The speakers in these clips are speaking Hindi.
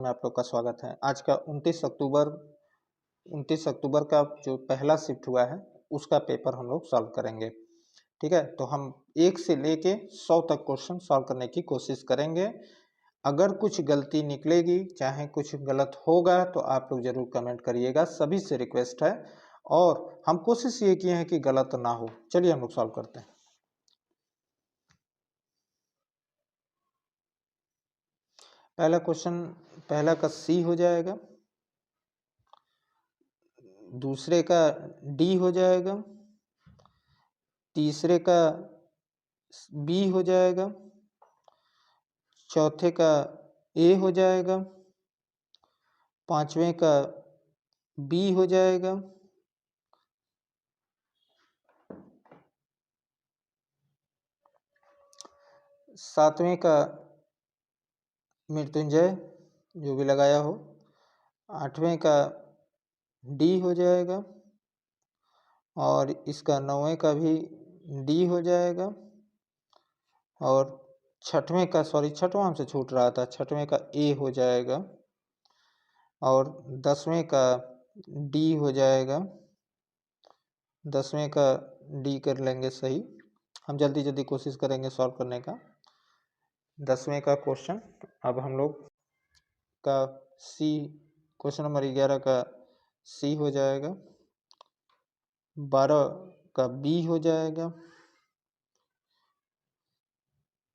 में आप लोग का स्वागत है। आज का 29 अक्टूबर का जो पहला शिफ्ट हुआ है उसका पेपर हम लोग सॉल्व करेंगे। ठीक है, तो हम 1 से लेके 100 तक क्वेश्चन सॉल्व करने की कोशिश करेंगे। अगर कुछ गलती निकलेगी, चाहे कुछ गलत होगा, तो आप लोग जरूर कमेंट करिएगा, सभी से रिक्वेस्ट है। और हम कोशिश ये किए हैं कि गलत ना हो। चलिए हम लोग सॉल्व करते हैं। पहला क्वेश्चन, पहला का सी हो जाएगा, दूसरे का डी हो जाएगा, तीसरे का बी हो जाएगा, चौथे का ए हो जाएगा, पांचवें का बी हो जाएगा, सातवें का मृत्युंजय जो भी लगाया हो, आठवें का डी हो जाएगा, और इसका नौवें का भी डी हो जाएगा, और छठवें का, सॉरी छठवां हमसे छूट रहा था, छठवें का ए हो जाएगा, और 10वें का डी हो जाएगा। 10वें का डी कर लेंगे सही। हम जल्दी जल्दी कोशिश करेंगे सॉल्व करने का। 10वें का क्वेश्चन अब हम लोग का सी, क्वेश्चन नंबर 11 का सी हो जाएगा, 12 का बी हो जाएगा,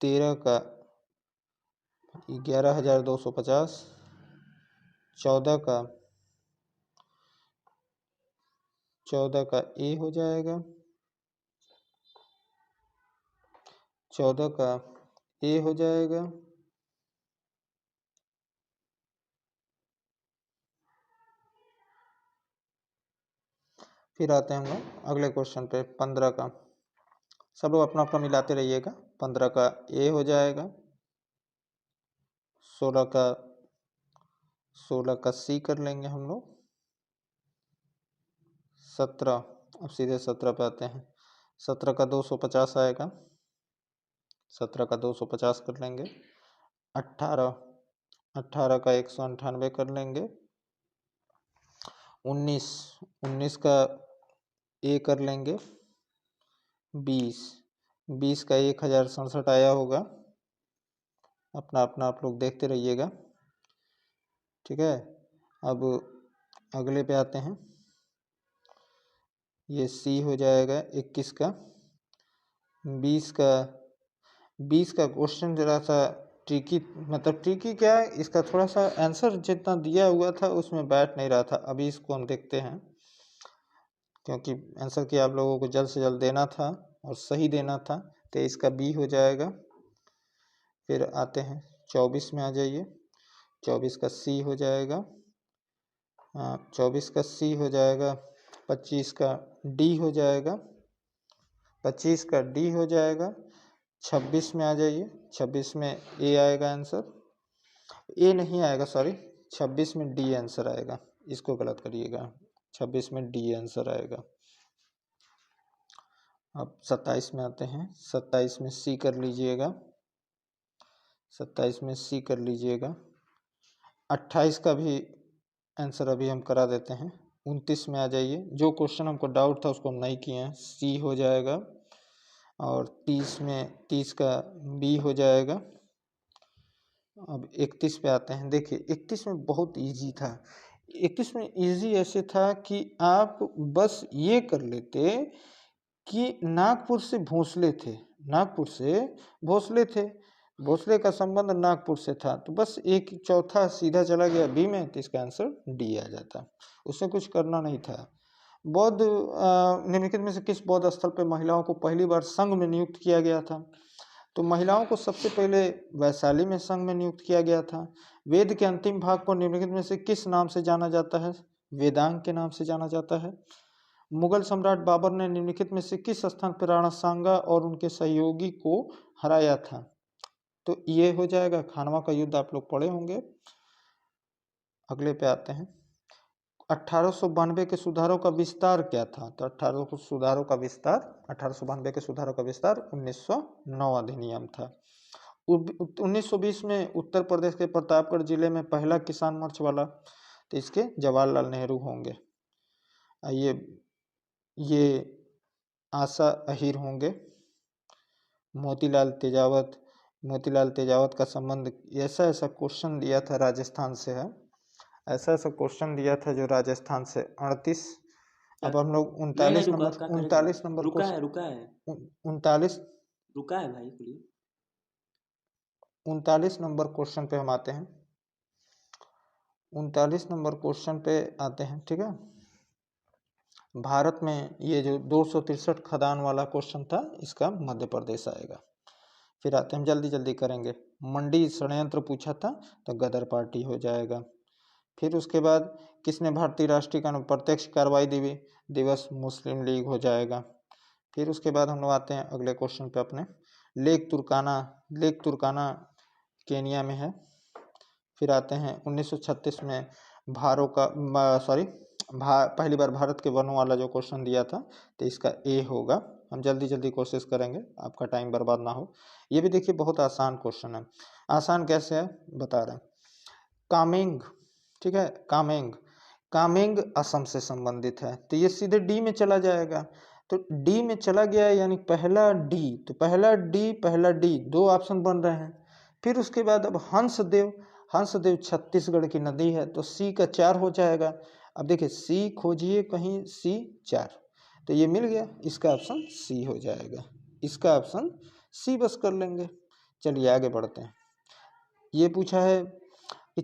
13 का 11,250, 14 का ए हो जाएगा, 14 का ए हो जाएगा, फिर आते हैं हम लोग अगले क्वेश्चन पे 15 का। सब लोग अपना अपना मिलाते रहिएगा। 15 का ए हो जाएगा, 16 का सी कर लेंगे हम लोग, 17, अब सीधे 17 पे आते हैं। 17 का 250 आएगा, 17 का 250 कर लेंगे। 18 का 198 कर लेंगे। 19 का ए कर लेंगे। 20 का 1067 आया होगा। अपना अपना आप लोग देखते रहिएगा। ठीक है, अब अगले पे आते हैं। ये सी हो जाएगा 21 का। 20 का क्वेश्चन जरा सा ट्रिकी, मतलब ट्रिकी क्या है, इसका थोड़ा सा आंसर जितना दिया हुआ था उसमें बैठ नहीं रहा था। अभी इसको हम देखते हैं, क्योंकि आंसर की आप लोगों को जल्द से जल्द देना था और सही देना था। 23 का बी हो जाएगा। फिर आते हैं 24 में, आ जाइए। 24 का सी हो जाएगा, 24 का सी हो जाएगा। 25 का डी हो जाएगा, 25 का डी हो जाएगा। 26 में आ जाइए। 26 में ए आएगा आंसर, ए नहीं आएगा सॉरी, 26 में डी आंसर आएगा, इसको गलत करिएगा। 26 में डी आंसर आएगा। अब 27 में आते हैं। 27 में सी कर लीजिएगा, 27 में सी कर लीजिएगा। 28 का भी आंसर अभी हम करा देते हैं। 29 में आ जाइए। जो क्वेश्चन हमको डाउट था उसको हम नहीं किए हैं, सी हो जाएगा। और 30 का बी हो जाएगा। अब 31 पे आते हैं। देखिए 31 में बहुत इजी था। 31 में इजी ऐसे था कि आप बस ये कर लेते कि नागपुर से भोसले थे, नागपुर से भोसले थे, भोसले का संबंध नागपुर से था, तो बस एक चौथा सीधा चला गया बी में, तो इसका आंसर डी आ जाता। उससे कुछ करना नहीं था। बौद्ध निम्नलिखित में से किस बौद्ध स्थल पर महिलाओं को पहली बार संघ में नियुक्त किया गया था? तो महिलाओं को सबसे पहले वैशाली में संघ में नियुक्त किया गया था। वेद के अंतिम भाग को निम्नलिखित में से किस नाम से जाना जाता है? वेदांग के नाम से जाना जाता है। मुगल सम्राट बाबर ने निम्नलिखित में से किस स्थान पर राणा सांगा और उनके सहयोगी को हराया था? तो ये हो जाएगा खानवा का युद्ध, आप लोग पढ़े होंगे। अगले पे आते हैं। 1892 के सुधारों का विस्तार क्या था? तो 1892 के सुधारों का विस्तार 1909 अधिनियम था। 1920 में उत्तर प्रदेश के प्रतापगढ़ जिले में पहला किसान मोर्चा वाला, तो इसके जवाहरलाल नेहरू होंगे। ये आशा अहीर होंगे। मोतीलाल तेजावत का संबंध, ऐसा क्वेश्चन दिया था राजस्थान से है, ऐसा क्वेश्चन दिया था जो राजस्थान से 38। अब हम लोग 39 नंबर रुका है भाई, 39 नंबर क्वेश्चन पे हम आते हैं। 39 नंबर क्वेश्चन पे आते हैं, ठीक है। भारत में ये जो 263 खदान वाला क्वेश्चन था, इसका मध्य प्रदेश आएगा। फिर आते हैं, हम जल्दी जल्दी करेंगे। मंडी षड्यंत्र पूछा था, तो गदर पार्टी हो जाएगा। फिर उसके बाद किसने भारतीय राष्ट्रीय कानून प्रत्यक्ष कार्रवाई दिवस, मुस्लिम लीग हो जाएगा। फिर उसके बाद हम लोग आते हैं अगले क्वेश्चन पे अपने, लेक तुर्काना केनिया में है। फिर आते हैं 1936 में पहली बार भारत के वनों वाला जो क्वेश्चन दिया था, तो इसका ए होगा। हम जल्दी जल्दी कोशिश करेंगे, आपका टाइम बर्बाद ना हो। ये भी देखिए बहुत आसान क्वेश्चन है। आसान कैसे है बता रहे हैं। कामेंग, ठीक है, कामेंग असम से संबंधित है, तो ये सीधे डी में चला जाएगा। तो डी में चला गया, यानी पहला डी, तो पहला डी 2 ऑप्शन बन रहे हैं। फिर उसके बाद अब हंसदेव छत्तीसगढ़ की नदी है, तो सी का 4 हो जाएगा। अब देखिए सी खोजिए कहीं, सी 4, तो ये मिल गया, इसका ऑप्शन सी हो जाएगा। इसका ऑप्शन सी बस कर लेंगे। चलिए आगे बढ़ते हैं। ये पूछा है कि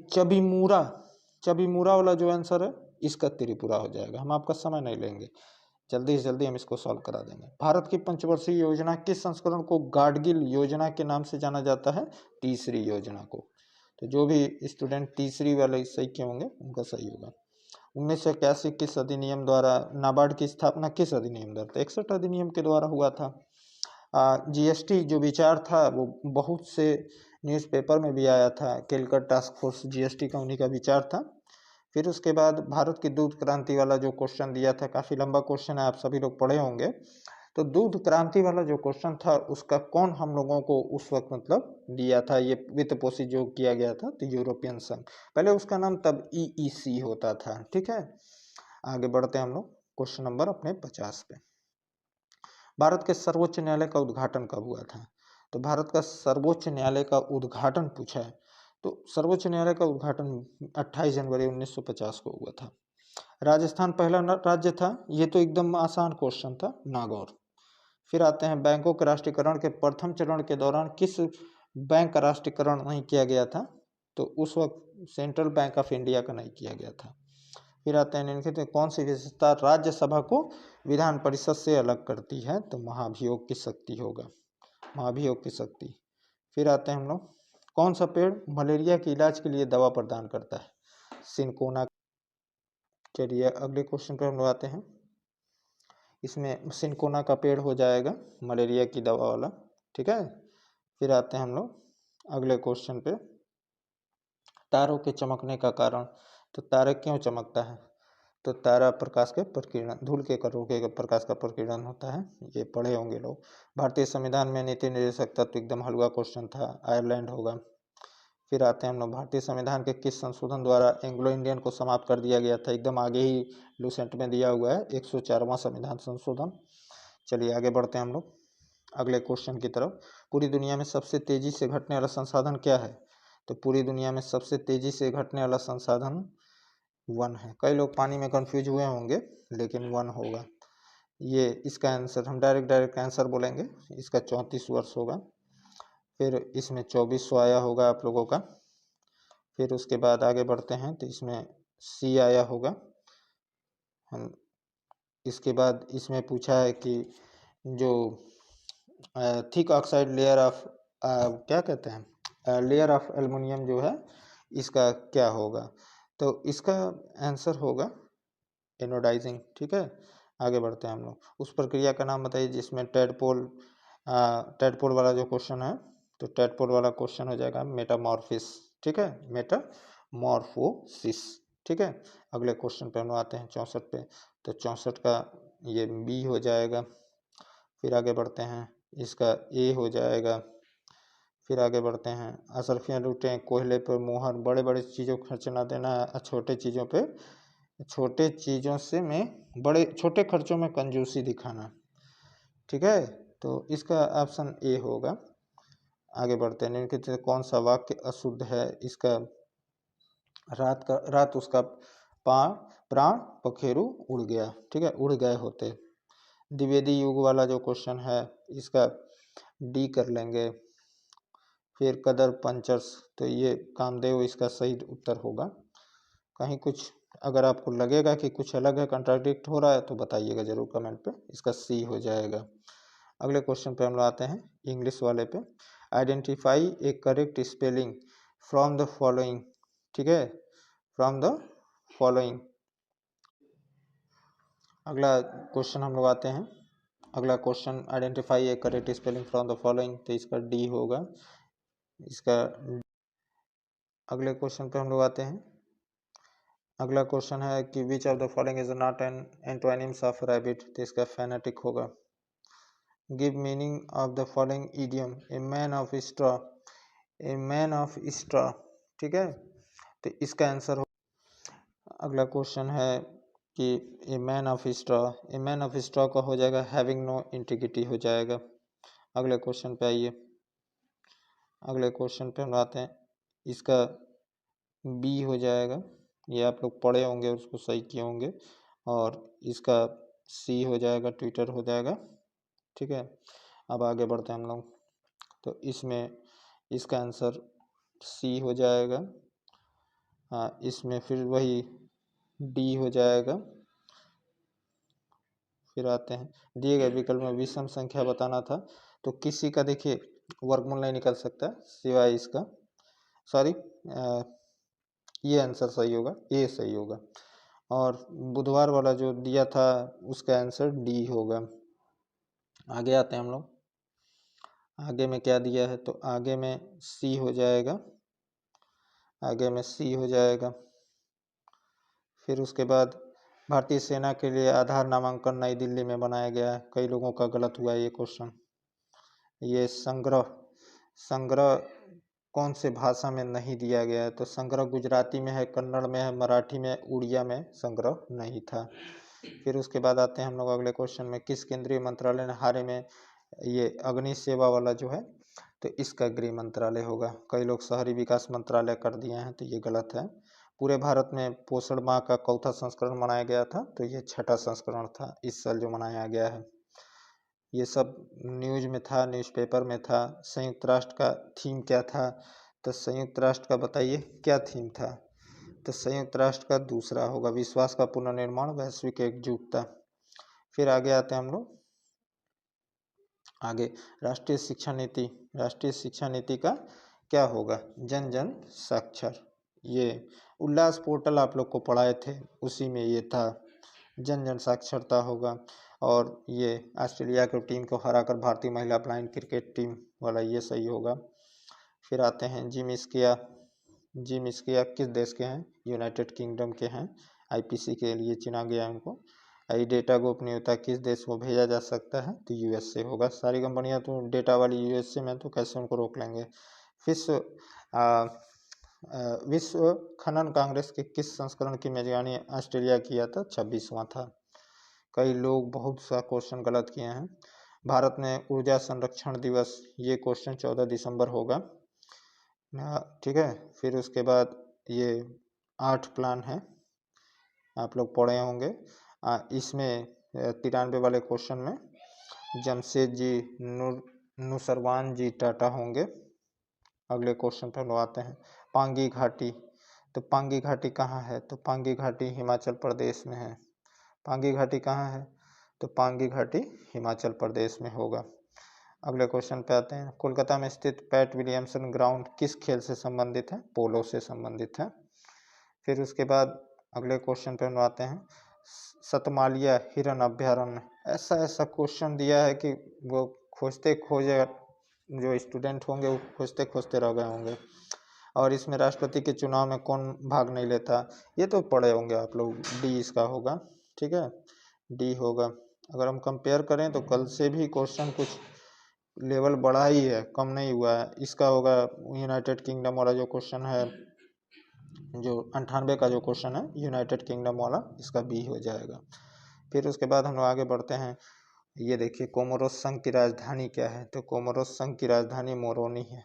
चबीमुरा वाला जो आंसर है, इसका त्रिपुरा हो जाएगा। हम आपका समय नहीं लेंगे, जल्दी से जल्दी हम इसको सॉल्व करा देंगे। भारत की पंचवर्षीय योजना किस संस्करण को गाडगिल योजना के नाम से जाना जाता है? तीसरी योजना को। तो जो भी स्टूडेंट तीसरी वाले सही के होंगे, उनका सही होगा। 1981 किस अधिनियम द्वारा नाबार्ड की स्थापना, किस अधिनियम द्वारा? 61 अधिनियम के द्वारा हुआ था। जीएसटी जो विचार था, वो बहुत से न्यूज़पेपर में भी आया था। कैलकट टास्क फोर्स जीएसटी का उन्हीं का विचार था। फिर उसके बाद भारत की दूध क्रांति वाला जो क्वेश्चन दिया था, काफ़ी लंबा क्वेश्चन है, आप सभी लोग पढ़े होंगे। तो दूध क्रांति वाला जो क्वेश्चन था, उसका कौन हम लोगों को उस वक्त मतलब दिया था, ये वित्त पोषित जो किया गया था, तो यूरोपियन संघ। पहले उसका नाम तब ईईसी होता था, ठीक है। आगे बढ़ते हैं हम लोग क्वेश्चन नंबर अपने 50 पे। भारत के सर्वोच्च न्यायालय का उद्घाटन कब हुआ था? तो भारत का सर्वोच्च न्यायालय का उद्घाटन पूछा है, तो सर्वोच्च न्यायालय का उद्घाटन 28 जनवरी 1950 को हुआ था। राजस्थान पहला राज्य था, ये तो एकदम आसान क्वेश्चन था, नागौर। फिर आते हैं बैंकों के राष्ट्रीयकरण के प्रथम चरण के दौरान किस बैंक का राष्ट्रीयकरण नहीं किया गया था? तो उस वक्त सेंट्रल बैंक ऑफ इंडिया का नहीं किया गया था। फिर आते हैं निम्नलिखित में कौन सी विशेषता राज्यसभा को विधान परिषद से अलग करती है? तो महाभियोग की शक्ति होगा, महाभियोग की शक्ति। फिर आते हैं हम लोग, कौन सा पेड़ मलेरिया के इलाज के लिए दवा प्रदान करता है? सिनकोना। चलिए अगले क्वेश्चन पर हम लोग आते हैं। इसमें सिनकोना का पेड़ हो जाएगा मलेरिया की दवा वाला, ठीक है। फिर आते हैं हम लोग अगले क्वेश्चन पे, तारों के चमकने का कारण। तो तारा क्यों चमकता है? तो तारा प्रकाश के प्रकीर्णन, धूल के कणों के प्रकाश का प्रकीर्णन होता है, ये पढ़े होंगे लोग। भारतीय संविधान में नीति निर्देशक तत्व, एकदम हल्का क्वेश्चन था, आयरलैंड होगा। फिर आते हैं हम लोग, भारतीय संविधान के किस संशोधन द्वारा एंग्लो इंडियन को समाप्त कर दिया गया था? एकदम आगे ही लूसेंट में दिया हुआ है, 104वां संविधान संशोधन। चलिए आगे बढ़ते हैं हम लोग अगले क्वेश्चन की तरफ। पूरी दुनिया में सबसे तेजी से घटने वाला संसाधन क्या है? तो पूरी दुनिया में सबसे तेजी से घटने वाला संसाधन वन है। कई लोग पानी में कंफ्यूज हुए होंगे, लेकिन वन होगा ये। इसका आंसर हम डायरेक्ट आंसर बोलेंगे, इसका 34 वर्ष होगा। फिर इसमें 2400 आया होगा आप लोगों का। फिर उसके बाद आगे बढ़ते हैं, तो इसमें सी आया होगा। हम इसके बाद इसमें पूछा है कि जो थिक ऑक्साइड लेयर ऑफ क्या कहते हैं, लेयर ऑफ एल्युमिनियम जो है, इसका क्या होगा? तो इसका आंसर होगा एनोडाइजिंग, ठीक है। आगे बढ़ते हैं हम लोग, उस प्रक्रिया का नाम बताइए जिसमें टेडपोल वाला जो क्वेश्चन है, तो टेडपोल वाला क्वेश्चन हो जाएगा मेटामॉर्फिस, ठीक है, मेटामॉर्फोसिस, ठीक है। अगले क्वेश्चन पे हम आते हैं 64 पे, तो 64 का ये बी हो जाएगा। फिर आगे बढ़ते हैं, इसका ए हो जाएगा। फिर आगे बढ़ते हैं। असरफियाँ लूटें, कोयले पर मोहर, बड़े बड़े चीज़ों को खर्च ना देना, छोटे चीज़ों पे, छोटे चीज़ों से में बड़े छोटे खर्चों में कंजूसी दिखाना। ठीक है, तो इसका ऑप्शन ए होगा। आगे बढ़ते हैं। निम्नलिखित से कौन सा वाक्य अशुद्ध है? इसका रात उसका प्राण पखेरु उड़ गया। ठीक है, उड़ गए होते। द्विवेदी युग वाला जो क्वेश्चन है इसका डी कर लेंगे। फिर कदर पंचर्स, तो ये कामदेव इसका सही उत्तर होगा। कहीं कुछ अगर आपको लगेगा कि कुछ अलग है, कंट्राडिक्ट हो रहा है, तो बताइएगा जरूर कमेंट पे। इसका सी हो जाएगा। अगले क्वेश्चन पे हम लोग आते हैं, इंग्लिश वाले पे। Identify A correct spelling from the following. ठीक है, फ्रॉम द फॉलोइंग। अगला क्वेश्चन हम लोग आते हैं। अगला question, identify A correct spelling from the following, तो इसका डी होगा। इसका अगले क्वेश्चन पे हम लोग आते हैं। अगला क्वेश्चन है कि which of the following is not an antonyms of rabbit, तो इसका फेनेटिक होगा। Give meaning of the following idiom, a man of straw, a man of straw. ठीक है, तो इसका आंसर हो। अगला क्वेश्चन है कि a man of straw, a man of straw का हो जाएगा हैविंग नो इंटीग्रिटी हो जाएगा। अगले क्वेश्चन पे आइए। अगले क्वेश्चन पे हम आते हैं। इसका बी हो जाएगा, ये आप लोग पढ़े होंगे और उसको सही किए होंगे। और इसका सी हो जाएगा, ट्विटर हो जाएगा। ठीक है, अब आगे बढ़ते हैं हम लोग। तो इसमें इसका आंसर सी हो जाएगा। हाँ, इसमें फिर वही डी हो जाएगा। फिर आते हैं, दिए गए विकल्प में विषम संख्या बताना था, तो किसी का देखिए वर्गमूल नहीं निकल सकता सिवाय इसका, सॉरी ये आंसर सही होगा, ए सही होगा। और बुधवार वाला जो दिया था उसका आंसर डी होगा। आगे आते हैं हम लोग। आगे में क्या दिया है, तो आगे में सी हो जाएगा। आगे में सी हो जाएगा। फिर उसके बाद भारतीय सेना के लिए आधार नामांकन नई दिल्ली में बनाया गया है। कई लोगों का गलत हुआ है ये क्वेश्चन। ये संग्रह कौन से भाषा में नहीं दिया गया है, तो संग्रह गुजराती में है, कन्नड़ में है, मराठी में, उड़िया में संग्रह नहीं था। फिर उसके बाद आते हैं हम लोग अगले क्वेश्चन में। किस केंद्रीय मंत्रालय ने हाल ही में ये अग्नि सेवा वाला जो है, तो इसका गृह मंत्रालय होगा। कई लोग शहरी विकास मंत्रालय कर दिए हैं, तो ये गलत है। पूरे भारत में पोषण माह का चौथा संस्करण मनाया गया था, तो ये छठा संस्करण था इस साल जो मनाया गया है। ये सब न्यूज में था, न्यूज़पेपर में था। संयुक्त राष्ट्र का थीम क्या था, तो संयुक्त राष्ट्र का बताइए क्या थीम था, तो संयुक्त राष्ट्र का दूसरा होगा, विश्वास का पुनर्निर्माण, वैश्विक एकजुटता। फिर आगे आते हैं हम लोग। आगे राष्ट्रीय शिक्षा नीति, राष्ट्रीय शिक्षा नीति का क्या होगा, जन जन साक्षर। ये उल्लास पोर्टल आप लोग को पढ़ाए थे, उसी में ये था, जन जन साक्षरता होगा। और ये ऑस्ट्रेलिया की टीम को हराकर भारतीय महिला ब्लाइंड क्रिकेट टीम वाला, ये सही होगा। फिर आते हैं जिम स्किया किस देश के हैं, यूनाइटेड किंगडम के हैं। आईपीसी के लिए चुना गया है उनको। आई डेटा गोपनीयता किस देश को भेजा जा सकता है, तो यूएस से होगा। सारी कंपनियां तो डेटा वाली यूएस से में, तो कैसे उनको रोक लेंगे। विश्व खनन कांग्रेस के किस संस्करण की मेजबानी ऑस्ट्रेलिया किया था, 26वां था। कई लोग बहुत सा क्वेश्चन गलत किए हैं। भारत में ऊर्जा संरक्षण दिवस, ये क्वेश्चन 14 दिसंबर होगा। ठीक है, फिर उसके बाद ये 8 प्लान है, आप लोग पढ़े होंगे। इसमें 93 वाले क्वेश्चन में जमशेद जी नुसरवान जी टाटा होंगे। अगले क्वेश्चन पर हम आते हैं। पांगी घाटी, तो पांगी घाटी कहाँ है, तो पांगी घाटी हिमाचल प्रदेश में है। पांगी घाटी कहाँ है, तो पांगी घाटी हिमाचल प्रदेश में होगा। अगले क्वेश्चन पे आते हैं। कोलकाता में स्थित पैट विलियमसन ग्राउंड किस खेल से संबंधित है, पोलो से संबंधित है। फिर उसके बाद अगले क्वेश्चन पे हम आते हैं। सतमालिया हिरन अभ्यारण्य, ऐसा क्वेश्चन दिया है कि वो खोजते खोजे, जो स्टूडेंट होंगे वो खोजते खोजते रह गए होंगे। और इसमें राष्ट्रपति के चुनाव में कौन भाग नहीं लेता, ये तो पढ़े होंगे आप लोग, डी इसका होगा। ठीक है, डी होगा। अगर हम कंपेयर करें तो कल से भी क्वेश्चन कुछ लेवल बढ़ा ही है, कम नहीं हुआ है। इसका होगा यूनाइटेड किंगडम वाला जो क्वेश्चन है, जो 98 का जो क्वेश्चन है यूनाइटेड किंगडम वाला, इसका बी हो जाएगा। फिर उसके बाद हम लोग आगे बढ़ते हैं। ये देखिए कोमोरोस संघ की राजधानी क्या है, तो कोमोरोस संघ की राजधानी मोरोनी है।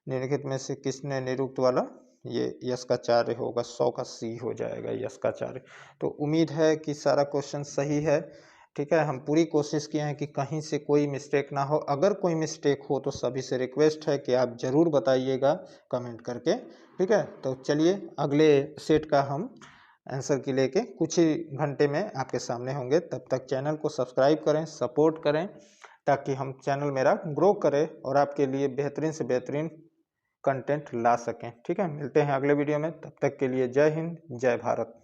निम्नलिखित में से किसने निरुक्त वाला, ये यस्काचार्य होगा, 100 का सी हो जाएगा यस्काचार्य। तो उम्मीद है कि सारा क्वेश्चन सही है। ठीक है, हम पूरी कोशिश किए हैं कि कहीं से कोई मिस्टेक ना हो। अगर कोई मिस्टेक हो तो सभी से रिक्वेस्ट है कि आप ज़रूर बताइएगा कमेंट करके। ठीक है, तो चलिए अगले सेट का हम आंसर की लेके कुछ ही घंटे में आपके सामने होंगे। तब तक चैनल को सब्सक्राइब करें, सपोर्ट करें, ताकि हम चैनल मेरा ग्रो करे और आपके लिए बेहतरीन से बेहतरीन कंटेंट ला सकें। ठीक है, मिलते हैं अगले वीडियो में, तब तक के लिए जय हिंद, जय भारत।